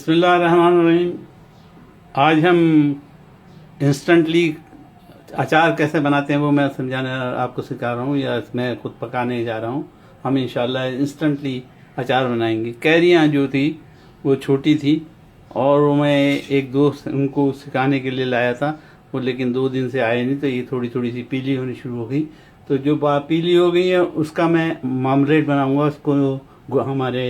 बिस्मिल्लाहिर्रहमानिर्रहीम। आज हम इंस्टेंटली अचार कैसे बनाते हैं वो मैं समझाने आपको सिखा रहा हूँ, या मैं खुद पकाने जा रहा हूँ। हम इंशाल्लाह इंस्टेंटली अचार बनाएंगे। कैरियाँ जो थी वो छोटी थी और वो मैं एक दोस्त उनको सिखाने के लिए लाया था, वो लेकिन 2 दिन से आए नहीं, तो ये थोड़ी थोड़ी सी पीली होनी शुरू हो गई। तो जो पीली हो गई है उसका मैं मामलेट बनाऊँगा, उसको हमारे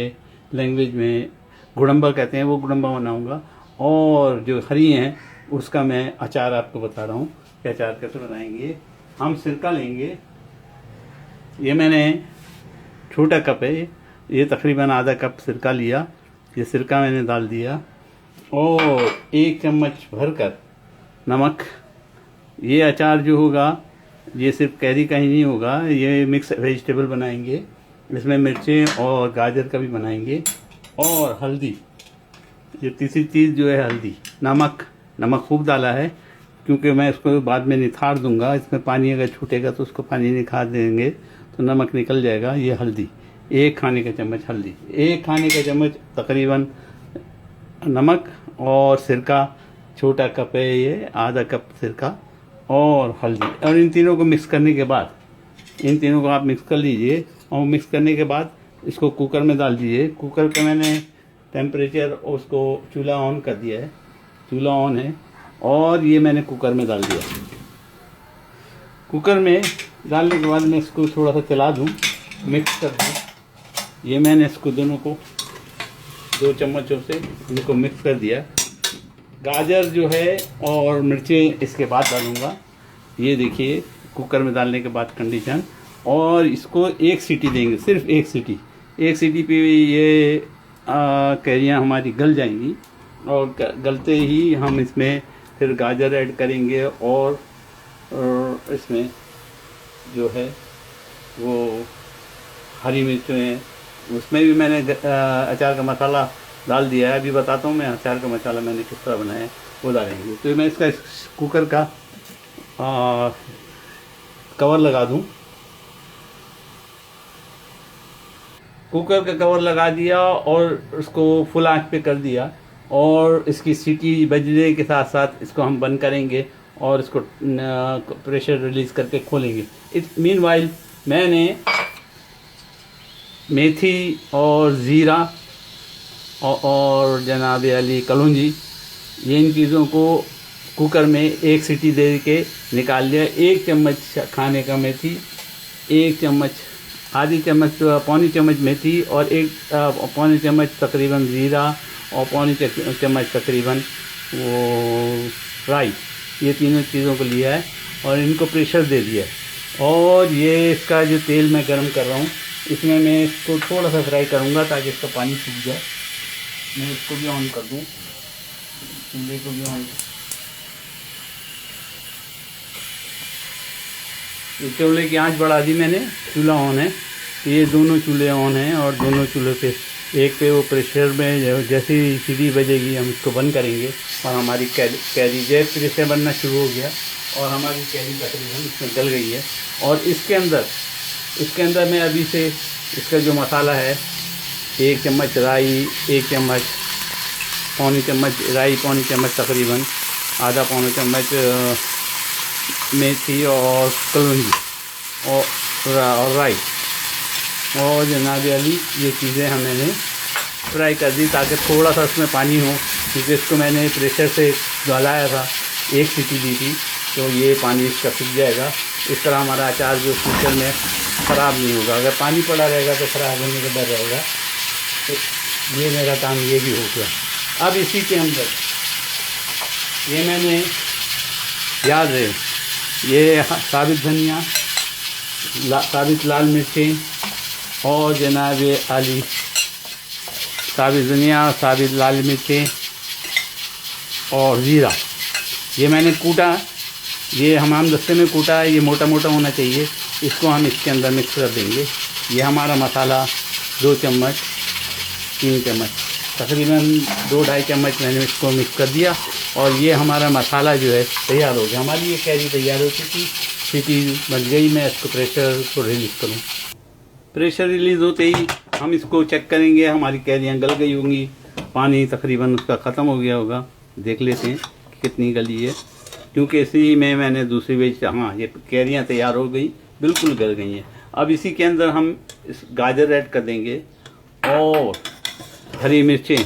लैंग्वेज में गुड़म्बा कहते हैं, वो गुड़म्बा बनाऊंगा। और जो हरी हैं उसका मैं अचार आपको बता रहा हूँ कि अचार कैसे बनाएंगे। हम सिरका लेंगे, ये मैंने छोटा कप है, ये तकरीबन आधा कप सिरका लिया। ये सिरका मैंने डाल दिया और 1 चम्मच भरकर नमक। ये अचार जो होगा ये सिर्फ कैरी का ही नहीं होगा, ये मिक्स वेजिटेबल बनाएंगे, इसमें मिर्चें और गाजर का भी बनाएंगे। और हल्दी, ये तीसरी चीज़ जो है हल्दी। नमक खूब डाला है क्योंकि मैं इसको बाद में निथार दूंगा, इसमें पानी अगर छूटेगा तो उसको पानी निखार देंगे तो नमक निकल जाएगा। ये हल्दी 1 खाने का चम्मच, हल्दी 1 खाने का चम्मच तकरीबन नमक, और सिरका छोटा कप है, ये आधा कप सिरका और हल्दी। और इन तीनों को मिक्स करने के बाद, इन तीनों को आप मिक्स कर लीजिए और मिक्स करने के बाद इसको कुकर में डाल दीजिए। कुकर का मैंने टेम्परेचर उसको चूल्हा ऑन कर दिया है, चूल्हा ऑन है, और ये मैंने कुकर में डाल दिया। कुकर में डालने के बाद मैं इसको थोड़ा सा चला दूँ, मिक्स कर दूँ। ये मैंने इसको दोनों को 2 चम्मचों से इनको मिक्स कर दिया। गाजर जो है और मिर्चें इसके बाद डालूँगा। ये देखिए कुकर में डालने के बाद कंडीशन, और इसको 1 सीटी देंगे, सिर्फ 1 सीटी। 1 सीटी पे ये कैरियाँ हमारी गल जाएंगी, और गलते ही हम इसमें फिर गाजर ऐड करेंगे, और इसमें जो है वो हरी मिर्चें हैं, उसमें भी मैंने अचार का मसाला डाल दिया है। अभी बताता हूँ मैं अचार का मसाला मैंने किस तरह बनाया है, वो डालेंगे। तो मैं इसका कुकर का कवर लगा दूँ। कुकर का कवर लगा दिया और उसको फुल आंच पे कर दिया, और इसकी सीटी बजने के साथ साथ इसको हम बंद करेंगे और इसको प्रेशर रिलीज़ करके खोलेंगे। इस मीनवाइल मैंने मेथी और ज़ीरा और जनाब अली कलौंजी, ये इन चीज़ों को कुकर में 1 सीटी दे के निकाल लिया। 1 चम्मच खाने का मेथी, 1 चम्मच, आधी चम्मच पौनी चम्मच मेथी, और 1 पौनी चम्मच तकरीबन ज़ीरा, और पौनी चम्मच तकरीबन वो राई। ये तीनों चीज़ों को लिया है और इनको प्रेशर दे दिया है। और ये इसका जो तेल मैं गरम कर रहा हूँ, इसमें मैं इसको थोड़ा सा फ्राई करूँगा ताकि इसका पानी सूख जाए। मैं इसको भी ऑन कर दूँ, चूल्हे को भी ऑन। चूल्हे की आंच बढ़ा दी मैंने, चूल्हा ऑन है। ये दोनों चूल्हे ऑन हैं, और दोनों चूल्हे पे एक पे वो प्रेशर में जैसे ही सीटी बजेगी हम इसको बंद करेंगे, और हमारी कैरी जैसे प्रेशर बनना शुरू हो गया और हमारी कैरी तकरीबन इसमें गल गई है। और इसके अंदर मैं अभी से इसका जो मसाला है, 1 चम्मच राई, 1 चम्मच पौनी चम्मच राई, पौनी चम्मच तकरीबन आधा पौनी चम्मच मेथी और कलौंजी और राई और जनाब अली, ये चीज़ें मैंने फ्राई कर दी ताकि थोड़ा सा इसमें पानी हो, क्योंकि इसको मैंने प्रेशर से गलाया था, 1 सीटी दी थी, तो ये पानी इसका सूख जाएगा। इस तरह हमारा अचार जो फ्यूचर में ख़राब नहीं होगा। अगर पानी पड़ा रहेगा तो ख़राब होने का डर रहेगा। तो ये मेरा काम ये भी हो गया। अब इसी के अंदर ये मैंने याद रहे, ये साबित धनिया, साबित लाल मिर्चें और जनाब अली, साबित धनिया, साबित लाल मिर्चें और ज़ीरा, ये मैंने कूटा, ये हमाम दस्ते में कूटा है, ये मोटा मोटा होना चाहिए। इसको हम इसके अंदर मिक्स कर देंगे। ये हमारा मसाला 2 चम्मच, 3 चम्मच, तकरीबन 2-2.5 चम्मच मैंने इसको मिक्स कर दिया, और ये हमारा मसाला जो है तैयार हो गया। हमारी ये कैरी तैयार हो चुकी, सीटी बन गई। मैं इसको प्रेशर को रिलीज़ करूँ। प्रेशर रिलीज़ होते ही हम इसको चेक करेंगे, हमारी कैरियाँ गल गई होंगी पानी तकरीबन उसका ख़त्म हो गया होगा। देख लेते हैं कि कितनी गली है, क्योंकि इसी में मैंने दूसरी वेज, हाँ ये कैरियाँ तैयार हो गई, बिल्कुल गल गई हैं। अब इसी के अंदर हम इस गाजर ऐड कर देंगे और हरी मिर्चें,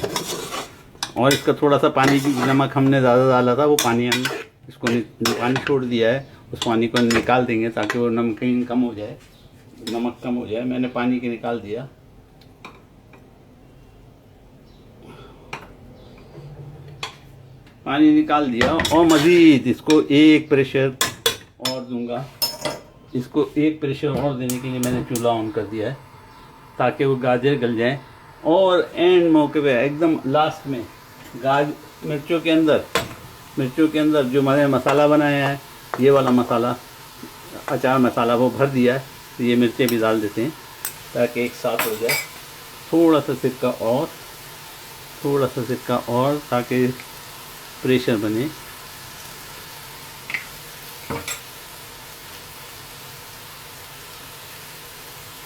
और इसका थोड़ा सा पानी, नमक हमने ज़्यादा डाला था, वो पानी हम इसको पानी छोड़ दिया है, उस पानी को निकाल देंगे ताकि वो नमकीन कम हो जाए, नमक कम हो जाए। मैंने पानी के निकाल दिया। पानी निकाल दिया और मज़ीद इसको एक प्रेशर और दूंगा। इसको एक प्रेशर और देने के लिए मैंने चूल्हा ऑन कर दिया है ताकि वो गाजर गल जाए। और एंड मौके पे एकदम लास्ट में मिर्चों के अंदर जो मैंने मसाला बनाया है, ये वाला मसाला, अचार मसाला, वो भर दिया है। तो ये मिर्चें भी डाल देते हैं ताकि एक साथ हो जाए। थोड़ा सा सिरका और ताकि प्रेशर बने।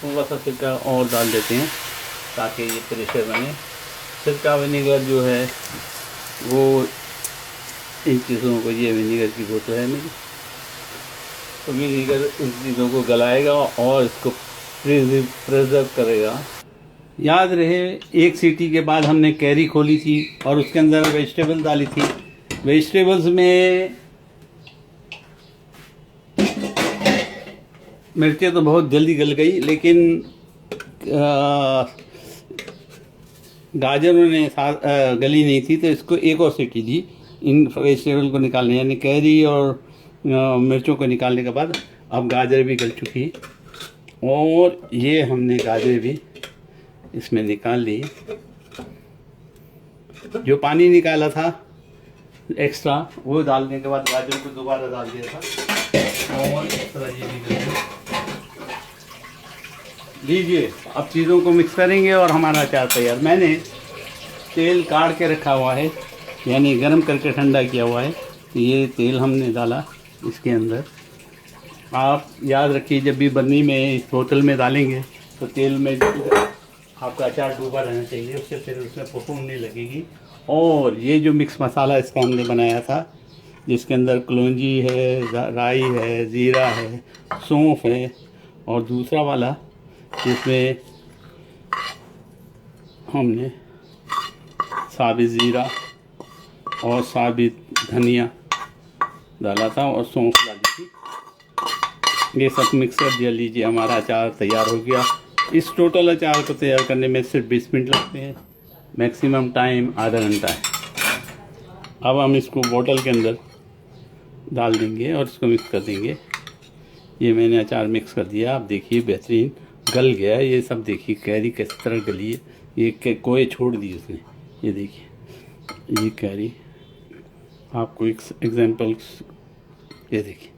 थोड़ा सा सिरका और डाल देते हैं ताकि ये प्रेशर बने। सिरका विनेगर जो है वो इन चीज़ों को, ये विनेगर की बोतल है मेरी, तो विनेगर इन चीज़ों को गलाएगा और इसको प्रिजर्व करेगा। याद रहे, एक सीटी के बाद हमने कैरी खोली थी और उसके अंदर वेजिटेबल डाली थी। वेजिटेबल्स में मिर्चें तो बहुत जल्दी गल गई, लेकिन गाजरों ने गली नहीं थी, तो इसको एक और सीटी दी इन वेजिटेबल को निकालने, यानी कैरी और मिर्चों को निकालने के बाद अब गाजर भी गल चुकी है। और ये हमने गाजर भी इसमें निकाल ली। जो पानी निकाला था एक्स्ट्रा, वो डालने के बाद गाजर को दोबारा डाल दिया था और इस तरह ये भी लीजिए। अब चीज़ों को मिक्स करेंगे और हमारा अचार तैयार। मैंने तेल काढ़ के रखा हुआ है, यानी गरम करके ठंडा किया हुआ है। ये तेल हमने डाला इसके अंदर। आप याद रखिए, जब भी बन्नी में इस बोतल में डालेंगे तो तेल में आपका अचार डूबा रहना चाहिए, उससे फिर उसमें फफूंद नहीं लगेगी। और ये जो मिक्स मसाला इसका हमने बनाया था, जिसके अंदर कलौंजी है, राई है, ज़ीरा है, सौंफ है, और दूसरा वाला जिसमें हमने साबित ज़ीरा और साबित धनिया डाला था और सौंफ डाली थी। ये सब मिक्स कर दिया। लीजिए, हमारा अचार तैयार हो गया। इस टोटल अचार को तैयार करने में सिर्फ 20 मिनट लगते हैं, मैक्सिमम टाइम आधा घंटा है। अब हम इसको बोतल के अंदर डाल देंगे और इसको मिक्स कर देंगे। ये मैंने अचार मिक्स कर दिया। आप देखिए, बेहतरीन गल गया ये सब। देखिए कैरी किस तरह गली है, ये कोई छोड़ दी उसने। ये देखिए, ये कैरी आपको एक एग्जाम्पल्स, ये देखिए,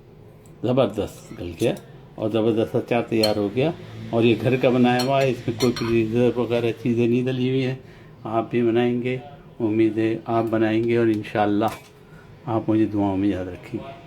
ज़बरदस्त गल गया और ज़बरदस्त अचार तैयार हो गया। और ये घर का बनाया हुआ है, इसमें कोई प्रिजर्व वगैरह चीज़ें नहीं डली हुई हैं। आप भी बनाएंगे, उम्मीद है आप बनाएंगे और इंशाअल्लाह आप मुझे दुआओं में याद रखेंगे।